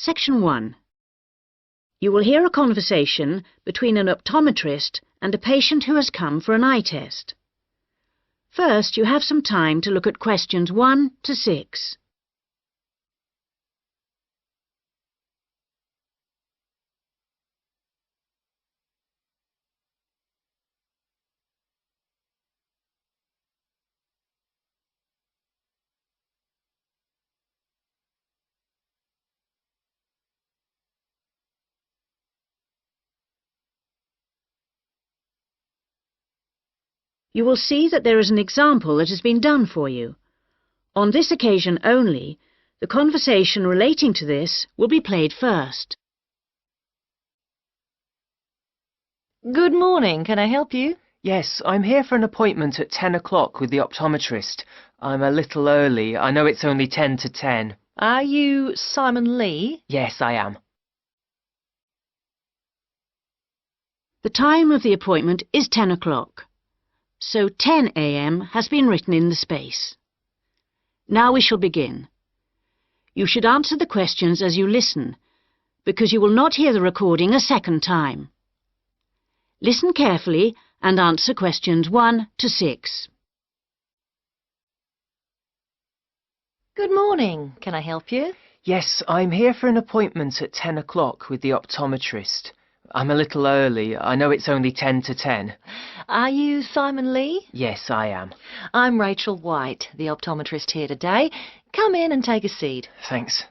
Section 1. You will hear a conversation between an optometrist and a patient who has come for an eye test. First, you have some time to look at questions 1 to 6. You will see that there is an example that has been done for you. On this occasion only, the conversation relating to this will be played first. Good morning. Can I help you? Yes, I'm here for an appointment at 10 o'clock with the optometrist. I'm a little early. I know it's only 10 to 10. Are you Simon Lee? Yes, I am. The time of the appointment is 10 o'clock. So 10 a.m. has been written in the space. Now we shall begin. You should answer the questions as you listen, because you will not hear the recording a second time. Listen carefully and answer questions 1 to 6. Good morning. Can I help you? Yes, I'm here for an appointment at 10 o'clock with the optometrist. I'm a little early. I know it's only 10 to 10. Are you Simon Lee? Yes, I am. I'm Rachel White, the optometrist here today. Come in and take a seat. Thanks.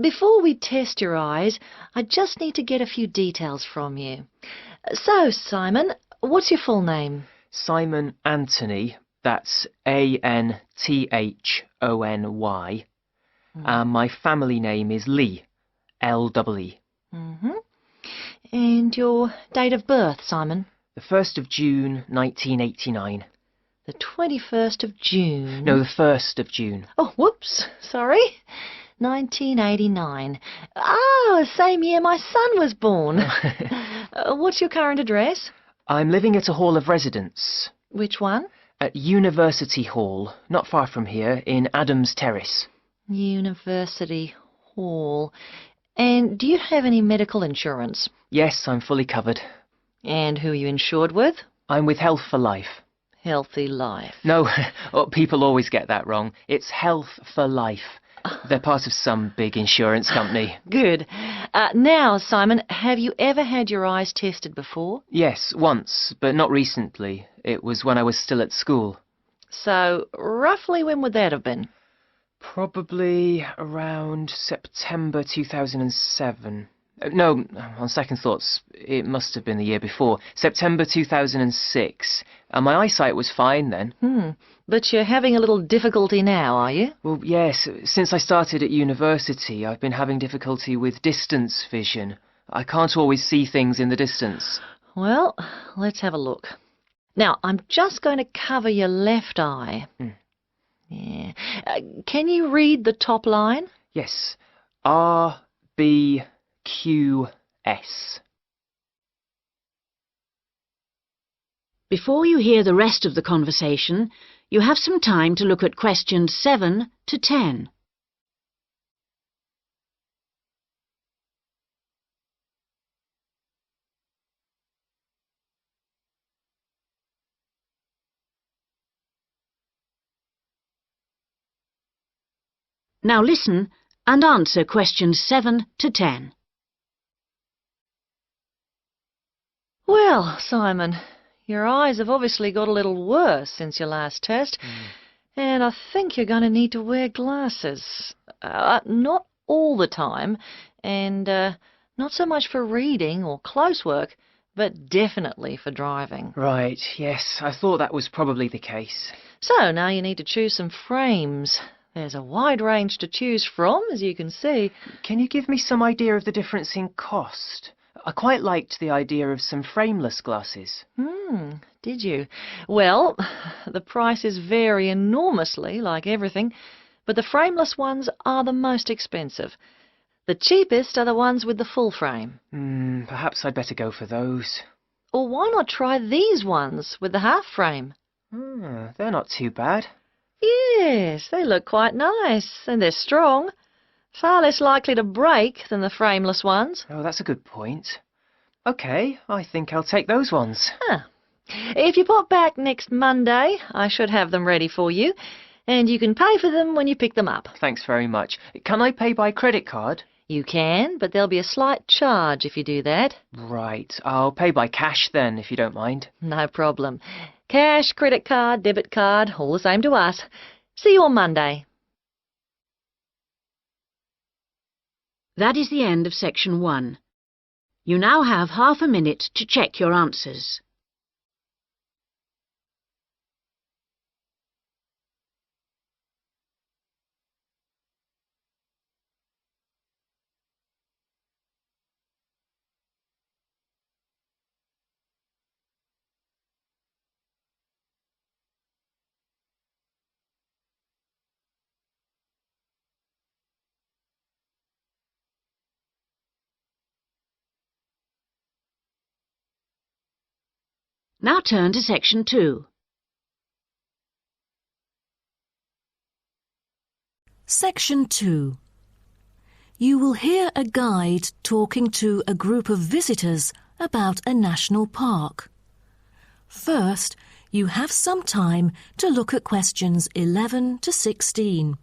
Before we test your eyes, I just need to get a few details from you. So, Simon, what's your full name? Simon Anthony. That's A-N-T-H-O-N-Y. And my family name is Lee. L-E-E. Mm-hmm. And your date of birth, Simon? The 1st of June, 1989. The 21st of June? No, the 1st of June. Oh, whoops, sorry. 1989. Ah, same year my son was born. What's your current address? I'm living at a hall of residence. Which one? At University Hall, not far from here, in Adams Terrace. University Hall. And do you have any medical insurance? Yes, I'm fully covered. And who are you insured with? I'm with Health for Life. Healthy Life. No, people always get that wrong. It's Health for Life. They're part of some big insurance company. Good. Now, Simon, have you ever had your eyes tested before? Yes, once, but not recently. It was when I was still at school. So, roughly when would that have been? Probably around September 2007. No, on second thoughts, it must have been the year before. September 2006. And my eyesight was fine then. But you're having a little difficulty now, are you? Well, yes. Since I started at university, I've been having difficulty with distance vision. I can't always see things in the distance. Well, let's have a look. Now, I'm just going to cover your left eye. Yeah. Can you read the top line? Yes. R-B-Q-S. Before you hear the rest of the conversation, you have some time to look at questions 7 to 10. Now listen and answer questions 7 to 10. Well, Simon, your eyes have obviously got a little worse since your last test, and I think you're going to need to wear glasses. Not all the time, and not so much for reading or close work, but definitely for driving. Right, yes, I thought that was probably the case. So now you need to choose some frames. There's a wide range to choose from, as you can see. Can you give me some idea of the difference in cost? I quite liked the idea of some frameless glasses. Did you? Well, the prices vary enormously, like everything, but the frameless ones are the most expensive. The cheapest are the ones with the full frame. Perhaps I'd better go for those. Or why not try these ones with the half frame? They're not too bad. Yes, they look quite nice, and they're strong. Far less likely to break than the frameless ones. Oh, that's a good point. OK, I think I'll take those ones. Huh. If you pop back next Monday, I should have them ready for you, and you can pay for them when you pick them up. Thanks very much. Can I pay by credit card? You can, but there'll be a slight charge if you do that. Right, I'll pay by cash then, if you don't mind. No problem. Cash, credit card, debit card, all the same to us. See you on Monday. That is the end of section 1. You now have half a minute to check your answers. Now turn to section 2. Section 2. You will hear a guide talking to a group of visitors about a national park. First, you have some time to look at questions 11 to 16.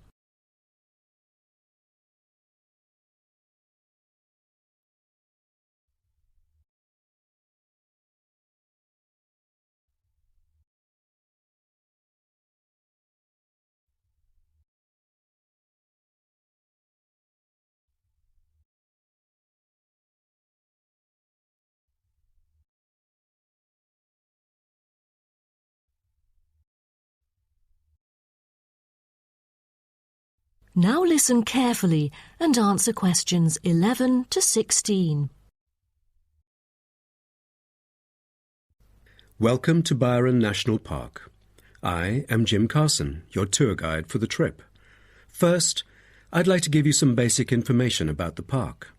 Now listen carefully and answer questions 11 to 16. Welcome to Byron National Park. I am Jim Carson, your tour guide for the trip. First, I'd like to give you some basic information about the park.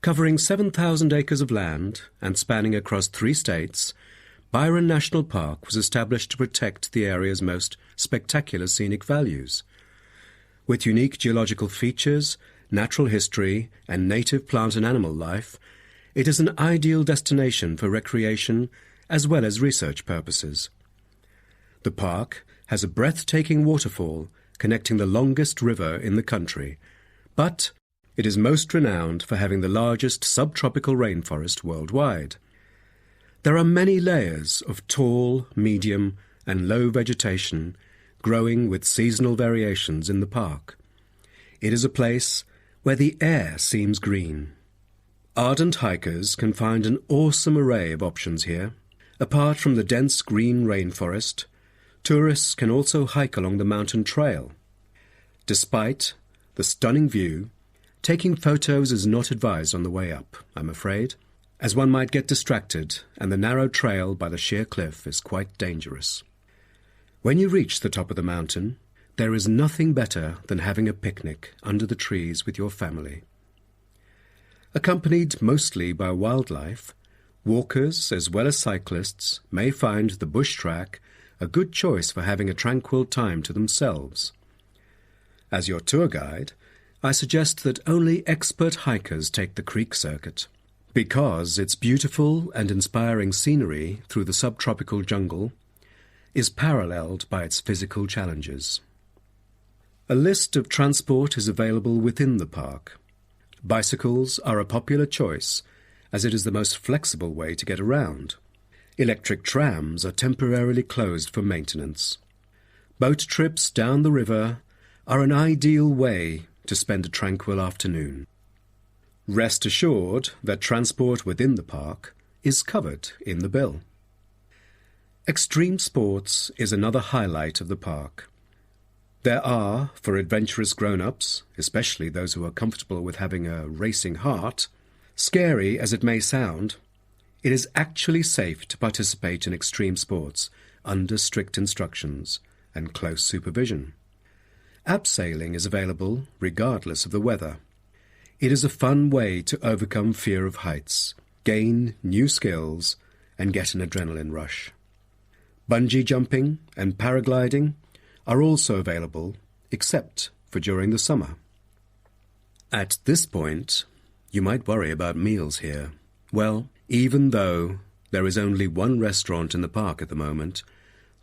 Covering 7,000 acres of land and spanning across 3 states, Byron National Park was established to protect the area's most spectacular scenic values. With unique geological features, natural history, and native plant and animal life, it is an ideal destination for recreation as well as research purposes. The park has a breathtaking waterfall connecting the longest river in the country, but it is most renowned for having the largest subtropical rainforest worldwide. There are many layers of tall, medium, and low vegetation growing with seasonal variations in the park. It is a place where the air seems green. Ardent hikers can find an awesome array of options here. Apart from the dense green rainforest, tourists can also hike along the mountain trail. Despite the stunning view, taking photos is not advised on the way up, I'm afraid, as one might get distracted and the narrow trail by the sheer cliff is quite dangerous. When you reach the top of the mountain, there is nothing better than having a picnic under the trees with your family. Accompanied mostly by wildlife, walkers as well as cyclists may find the bush track a good choice for having a tranquil time to themselves. As your tour guide, I suggest that only expert hikers take the creek circuit, because its beautiful and inspiring scenery through the subtropical jungle is paralleled by its physical challenges. A list of transport is available within the park. Bicycles are a popular choice, as it is the most flexible way to get around. Electric trams are temporarily closed for maintenance. Boat trips down the river are an ideal way to spend a tranquil afternoon. Rest assured that transport within the park is covered in the bill. Extreme sports is another highlight of the park. There are, for adventurous grown-ups, especially those who are comfortable with having a racing heart, scary as it may sound, it is actually safe to participate in extreme sports under strict instructions and close supervision. Abseiling is available regardless of the weather. It is a fun way to overcome fear of heights, gain new skills, and get an adrenaline rush. Bungee jumping and paragliding are also available, except for during the summer. At this point, you might worry about meals here. Well, even though there is only one restaurant in the park at the moment,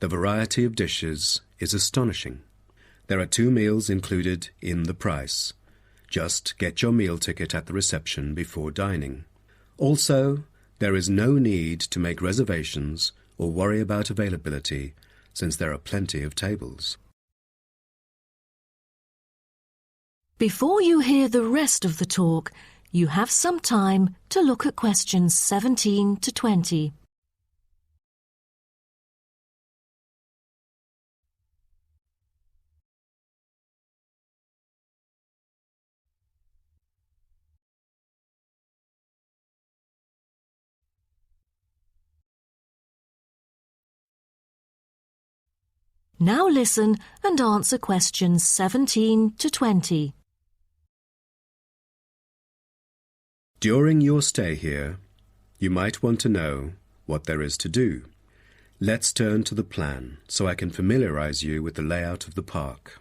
the variety of dishes is astonishing. There are 2 meals included in the price. Just get your meal ticket at the reception before dining. Also, there is no need to make reservations or worry about availability, since there are plenty of tables. Before you hear the rest of the talk, you have some time to look at questions 17 to 20. Now listen and answer questions 17 to 20. During your stay here, you might want to know what there is to do. Let's turn to the plan so I can familiarize you with the layout of the park.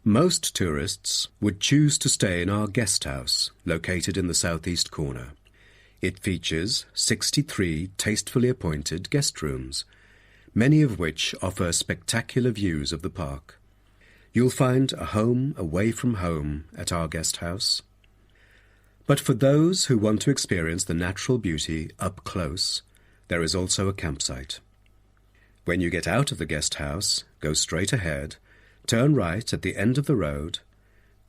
Most tourists would choose to stay in our guest house, located in the southeast corner. It features 63 tastefully appointed guest rooms, many of which offer spectacular views of the park. You'll find a home away from home at our guest house. But for those who want to experience the natural beauty up close, there is also a campsite. When you get out of the guest house, go straight ahead, turn right at the end of the road.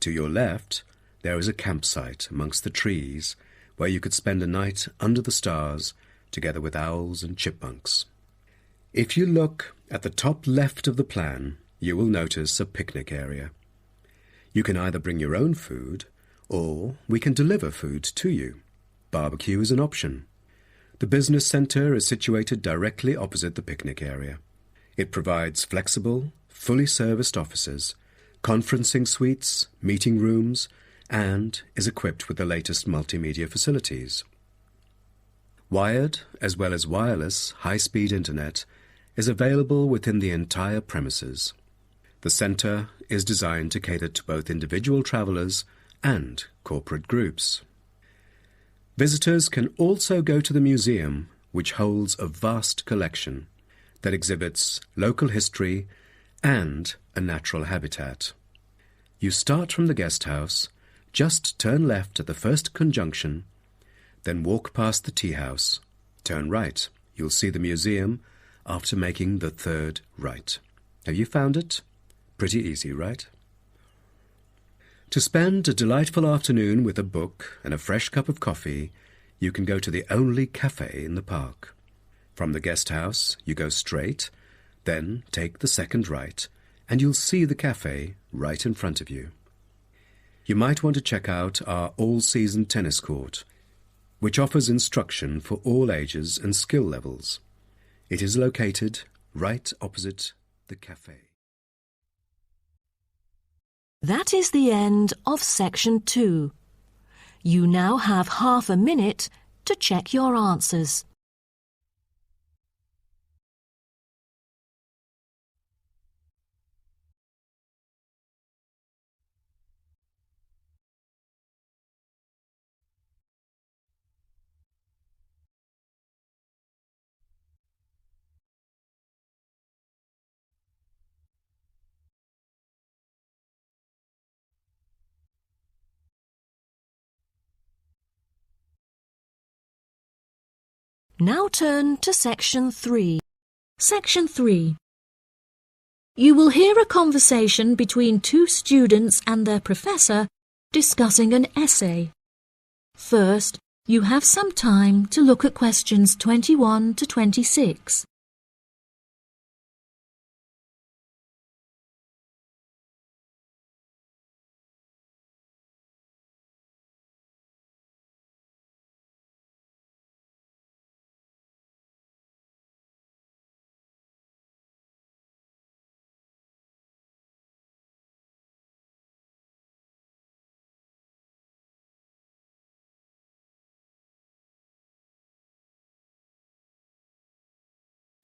To your left, there is a campsite amongst the trees where you could spend a night under the stars together with owls and chipmunks. If you look at the top left of the plan, you will notice a picnic area. You can either bring your own food, or we can deliver food to you. Barbecue is an option. The business centre is situated directly opposite the picnic area. It provides flexible, fully serviced offices, conferencing suites, meeting rooms, and is equipped with the latest multimedia facilities. Wired, as well as wireless, high-speed internet is available within the entire premises. The centre is designed to cater to both individual travellers and corporate groups. Visitors can also go to the museum, which holds a vast collection that exhibits local history and a natural habitat. You start from the guest house, just turn left at the first conjunction, then walk past the tea house. Turn right. You'll see the museum after making the third right. Have you found it? Pretty easy, right? To spend a delightful afternoon with a book and a fresh cup of coffee, you can go to the only cafe in the park. From the guest house, you go straight, then take the second right, and you'll see the cafe right in front of you. You might want to check out our all-season tennis court, which offers instruction for all ages and skill levels. It is located right opposite the cafe. That is the end of section 2. You now have half a minute to check your answers. Now turn to section 3. Section 3. You will hear a conversation between 2 students and their professor discussing an essay. First, you have some time to look at questions 21 to 26.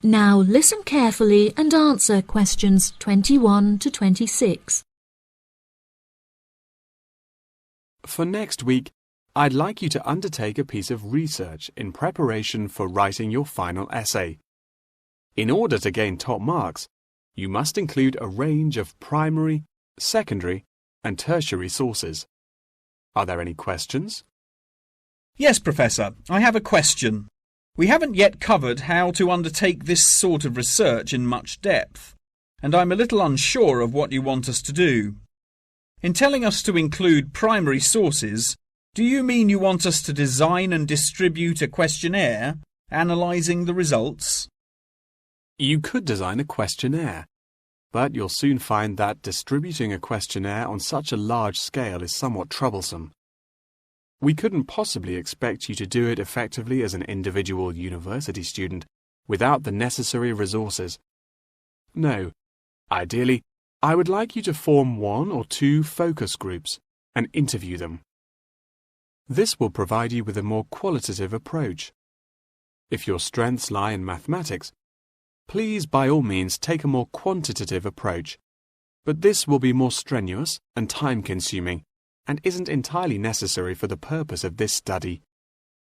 Now listen carefully and answer questions 21 to 26. For next week, I'd like you to undertake a piece of research in preparation for writing your final essay. In order to gain top marks, you must include a range of primary, secondary, and tertiary sources. Are there any questions? Yes, Professor, I have a question. We haven't yet covered how to undertake this sort of research in much depth, and I'm a little unsure of what you want us to do. In telling us to include primary sources, do you mean you want us to design and distribute a questionnaire, analysing the results? You could design a questionnaire, but you'll soon find that distributing a questionnaire on such a large scale is somewhat troublesome. We couldn't possibly expect you to do it effectively as an individual university student without the necessary resources. No, ideally, I would like you to form 1 or 2 focus groups and interview them. This will provide you with a more qualitative approach. If your strengths lie in mathematics, please by all means take a more quantitative approach, but this will be more strenuous and time-consuming and isn't entirely necessary for the purpose of this study.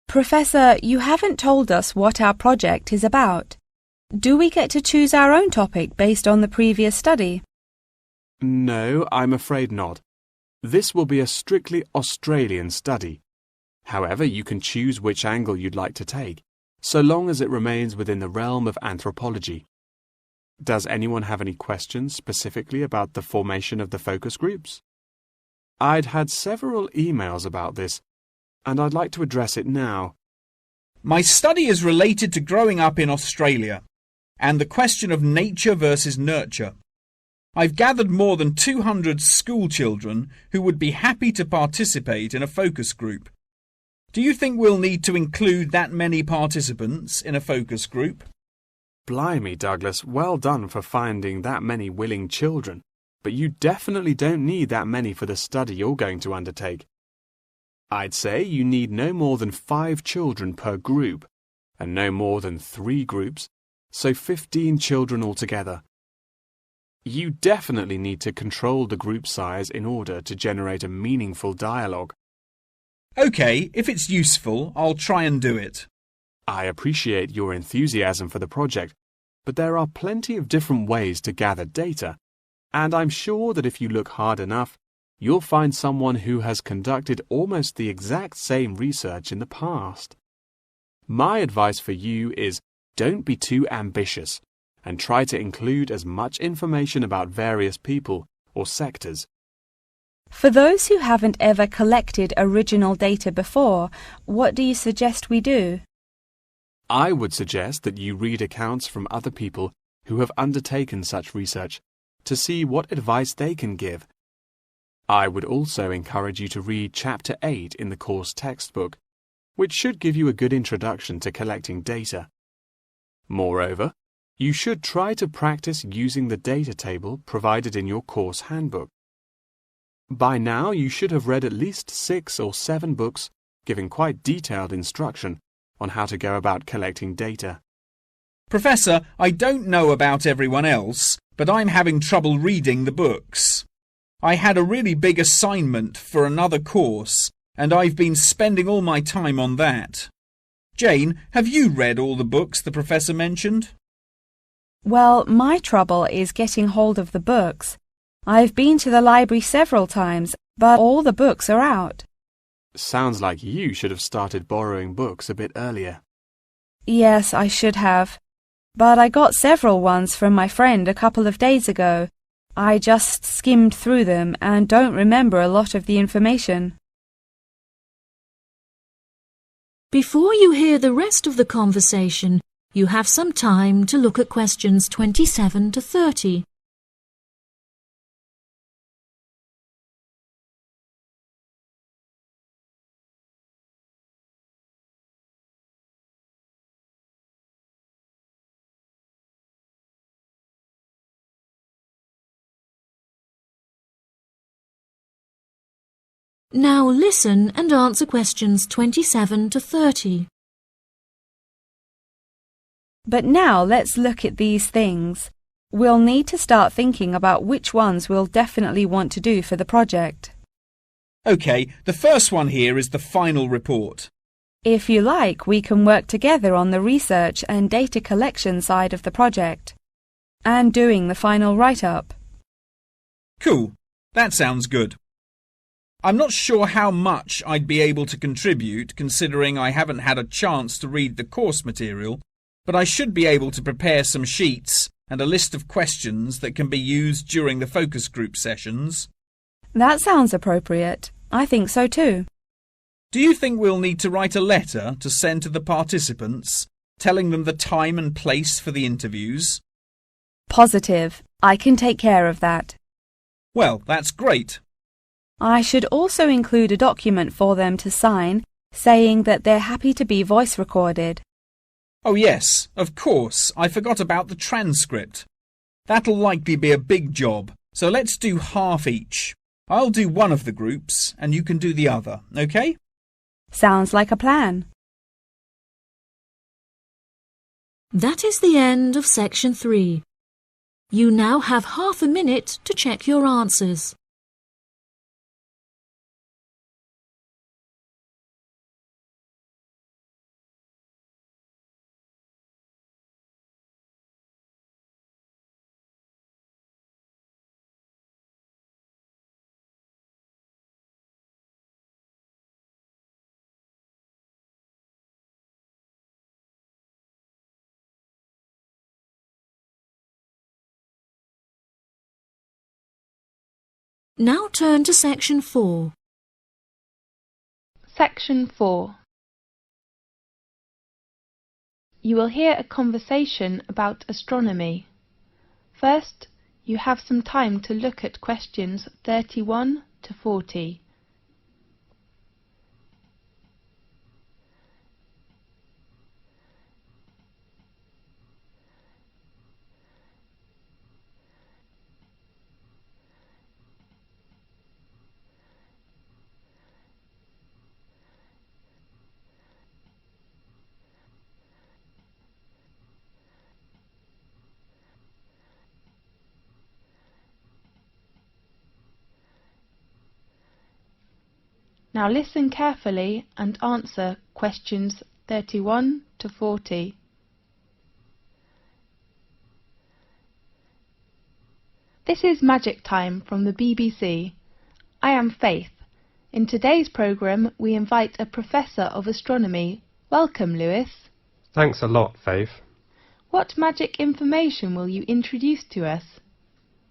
Professor, you haven't told us what our project is about. Do we get to choose our own topic based on the previous study? No, I'm afraid not. This will be a strictly Australian study. However, you can choose which angle you'd like to take, so long as it remains within the realm of anthropology. Does anyone have any questions specifically about the formation of the focus groups? I'd had several emails about this, and I'd like to address it now. My study is related to growing up in Australia and the question of nature versus nurture. I've gathered more than 200 school children who would be happy to participate in a focus group. Do you think we'll need to include that many participants in a focus group? Blimey, Douglas, well done for finding that many willing children, but you definitely don't need that many for the study you're going to undertake. I'd say you need no more than 5 children per group, and no more than 3 groups, so 15 children altogether. You definitely need to control the group size in order to generate a meaningful dialogue. OK, if it's useful, I'll try and do it. I appreciate your enthusiasm for the project, but there are plenty of different ways to gather data, and I'm sure that if you look hard enough, you'll find someone who has conducted almost the exact same research in the past. My advice for you is don't be too ambitious and try to include as much information about various people or sectors. For those who haven't ever collected original data before, what do you suggest we do? I would suggest that you read accounts from other people who have undertaken such research to see what advice they can give. I would also encourage you to read Chapter 8 in the course textbook, which should give you a good introduction to collecting data. Moreover, you should try to practice using the data table provided in your course handbook. By now, you should have read at least 6 or 7 books giving quite detailed instruction on how to go about collecting data. Professor, I don't know about everyone else, but I'm having trouble reading the books. I had a really big assignment for another course, and I've been spending all my time on that. Jane, have you read all the books the Professor mentioned? Well, my trouble is getting hold of the books. I've been to the library several times, but all the books are out. Sounds like you should have started borrowing books a bit earlier. Yes, I should have. But I got several ones from my friend a couple of days ago. I just skimmed through them and don't remember a lot of the information. Before you hear the rest of the conversation, you have some time to look at questions 27 to 30. Now listen and answer questions 27 to 30. But now let's look at these things. We'll need to start thinking about which ones we'll definitely want to do for the project. OK, the first one here is the final report. If you like, we can work together on the research and data collection side of the project, and doing the final write-up. Cool. That sounds good. I'm not sure how much I'd be able to contribute, considering I haven't had a chance to read the course material, but I should be able to prepare some sheets and a list of questions that can be used during the focus group sessions. That sounds appropriate. I think so too. Do you think we'll need to write a letter to send to the participants, telling them the time and place for the interviews? Positive. I can take care of that. Well, that's great. I should also include a document for them to sign saying that they're happy to be voice recorded. Oh yes, of course, I forgot about the transcript. That'll likely be a big job, so let's do half each. I'll do one of the groups and you can do the other, OK? Sounds like a plan. That is the end of section 3. You now have half a minute to check your answers. Now turn to section 4. Section 4. You will hear a conversation about astronomy. First, you have some time to look at questions 31 to 40. Now listen carefully and answer questions 31 to 40. This is Magic Time from the BBC. I am Faith. In today's programme we invite a Professor of Astronomy. Welcome, Lewis. Thanks a lot, Faith. What magic information will you introduce to us?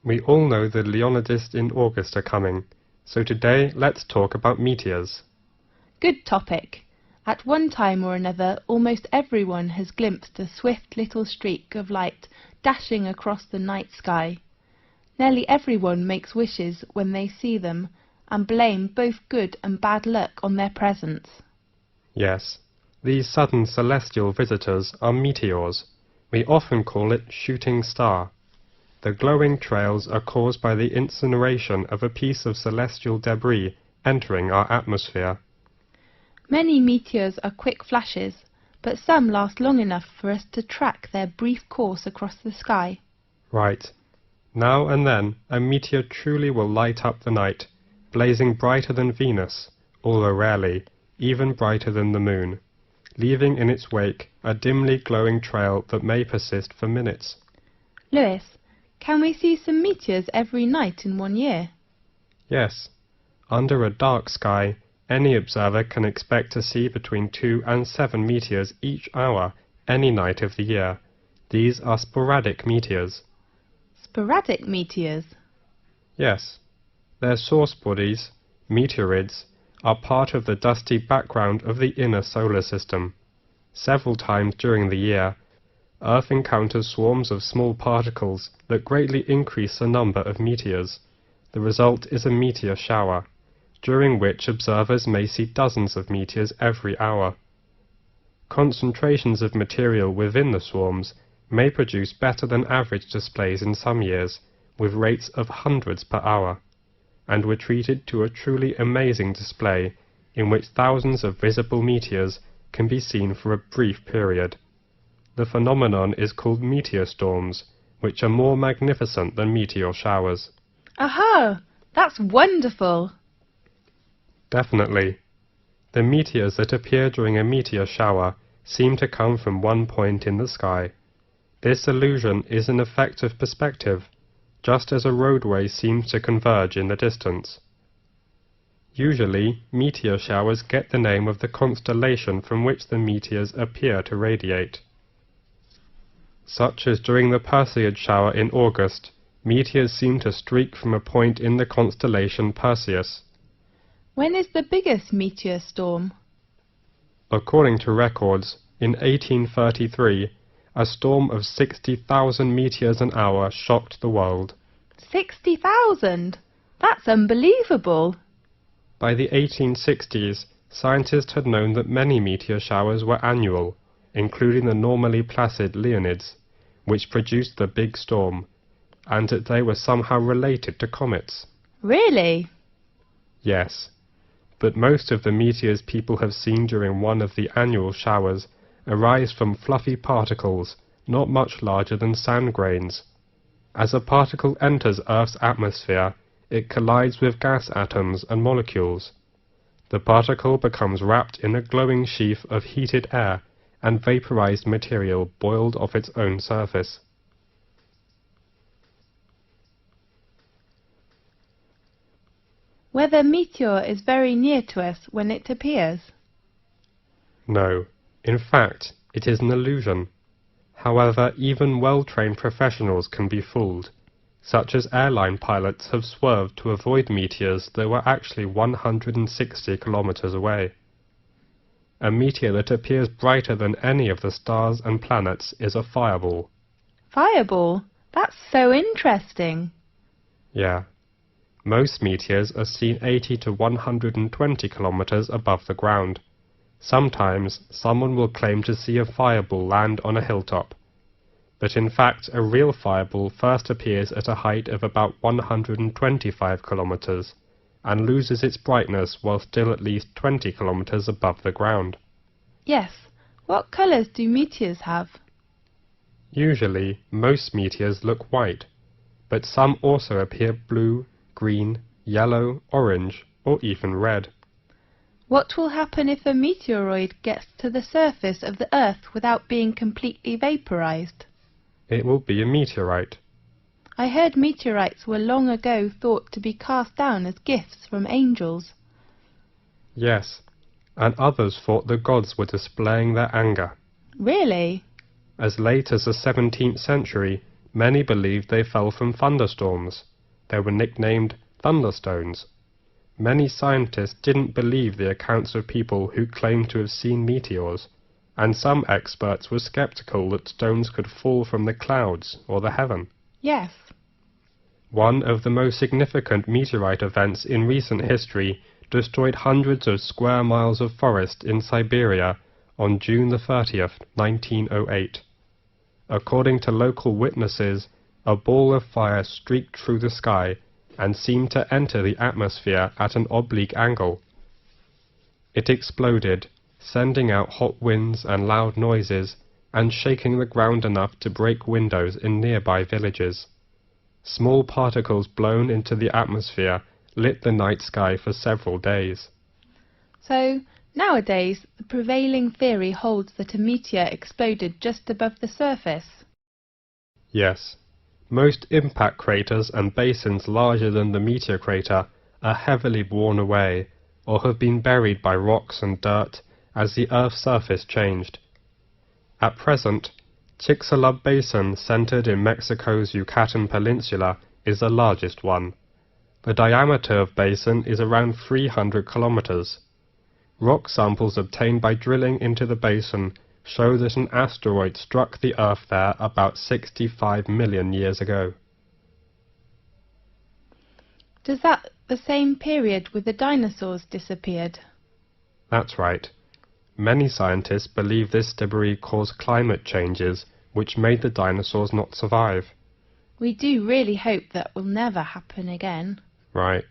We all know the Leonidas in August are coming, so today let's talk about meteors. Good topic. At one time or another, almost everyone has glimpsed a swift little streak of light dashing across the night sky. Nearly everyone makes wishes when they see them and blame both good and bad luck on their presence. Yes, these sudden celestial visitors are meteors. We often call it shooting star. The glowing trails are caused by the incineration of a piece of celestial debris entering our atmosphere. Many meteors are quick flashes, but some last long enough for us to track their brief course across the sky. Right. Now and then a meteor truly will light up the night, blazing brighter than Venus, although rarely, even brighter than the moon, leaving in its wake a dimly glowing trail that may persist for minutes. Lewis, can we see some meteors every night in 1 year? Yes. Under a dark sky, any observer can expect to see between 2 and 7 meteors each hour, any night of the year. These are sporadic meteors. Sporadic meteors? Yes. Their source bodies, meteorids, are part of the dusty background of the inner solar system. Several times during the year, Earth encounters swarms of small particles that greatly increase the number of meteors. The result is a meteor shower, during which observers may see dozens of meteors every hour. Concentrations of material within the swarms may produce better than average displays in some years, with rates of hundreds per hour, and were treated to a truly amazing display in which thousands of visible meteors can be seen for a brief period. The phenomenon is called meteor storms, which are more magnificent than meteor showers. Aha! That's wonderful! Definitely. The meteors that appear during a meteor shower seem to come from one point in the sky. This illusion is an effect of perspective, just as a roadway seems to converge in the distance. Usually, meteor showers get the name of the constellation from which the meteors appear to radiate. Such as during the Perseid shower in August, meteors seem to streak from a point in the constellation Perseus. When is the biggest meteor storm? According to records, in 1833, a storm of 60,000 meteors an hour shocked the world. 60,000? That's unbelievable! By the 1860s, scientists had known that many meteor showers were annual, including the normally placid Leonids, which produced the big storm, and that they were somehow related to comets. Really? Yes, but most of the meteors people have seen during one of the annual showers arise from fluffy particles not much larger than sand grains. As a particle enters Earth's atmosphere, it collides with gas atoms and molecules. The particle becomes wrapped in a glowing sheath of heated air and vaporized material boiled off its own surface. Whether meteor is very near to us when it appears? No, in fact, it is an illusion. However, even well-trained professionals can be fooled, such as airline pilots have swerved to avoid meteors that were actually 160 kilometers away. A meteor that appears brighter than any of the stars and planets is a fireball. Fireball? That's so interesting. Yeah. Most meteors are seen 80 to 120 kilometers above the ground. Sometimes someone will claim to see a fireball land on a hilltop, but in fact a real fireball first appears at a height of about 125 kilometers and loses its brightness while still at least 20 kilometers above the ground. Yes. What colours do meteors have? Usually, most meteors look white, but some also appear blue, green, yellow, orange, or even red. What will happen if a meteoroid gets to the surface of the Earth without being completely vaporized? It will be a meteorite. I heard meteorites were long ago thought to be cast down as gifts from angels. Yes, and others thought the gods were displaying their anger. Really? As late as the 17th century, many believed they fell from thunderstorms. They were nicknamed thunderstones. Many scientists didn't believe the accounts of people who claimed to have seen meteors, and some experts were skeptical that stones could fall from the clouds or the heaven. Yes. One of the most significant meteorite events in recent history destroyed hundreds of square miles of forest in Siberia on June the 30th, 1908. According to local witnesses, a ball of fire streaked through the sky and seemed to enter the atmosphere at an oblique angle. It exploded, sending out hot winds and loud noises, and shaking the ground enough to break windows in nearby villages. Small particles blown into the atmosphere lit the night sky for several days. So, nowadays, the prevailing theory holds that a meteor exploded just above the surface? Yes. Most impact craters and basins larger than the meteor crater are heavily worn away, or have been buried by rocks and dirt as the Earth's surface changed. At present, Chicxulub Basin, centered in Mexico's Yucatan Peninsula, is the largest one. The diameter of basin is around 300 kilometers. Rock samples obtained by drilling into the basin show that an asteroid struck the Earth there about 65 million years ago. Does that the same period with the dinosaurs disappeared? That's right. Many scientists believe this debris caused climate changes which made the dinosaurs not survive. We do really hope that will never happen again. Right.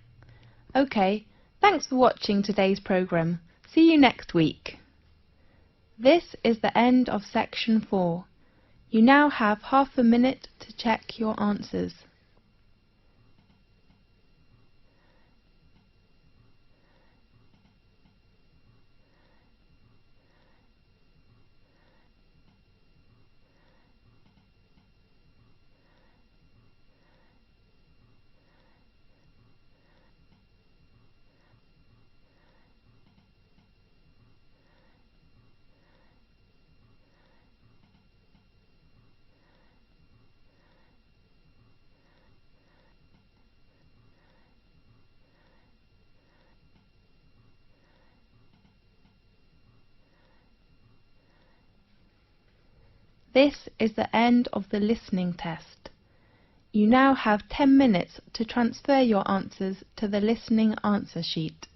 OK, thanks for watching today's programme. See you next week. This is the end of section 4. You now have half a minute to check your answers. This is the end of the listening test. You now have 10 minutes to transfer your answers to the listening answer sheet.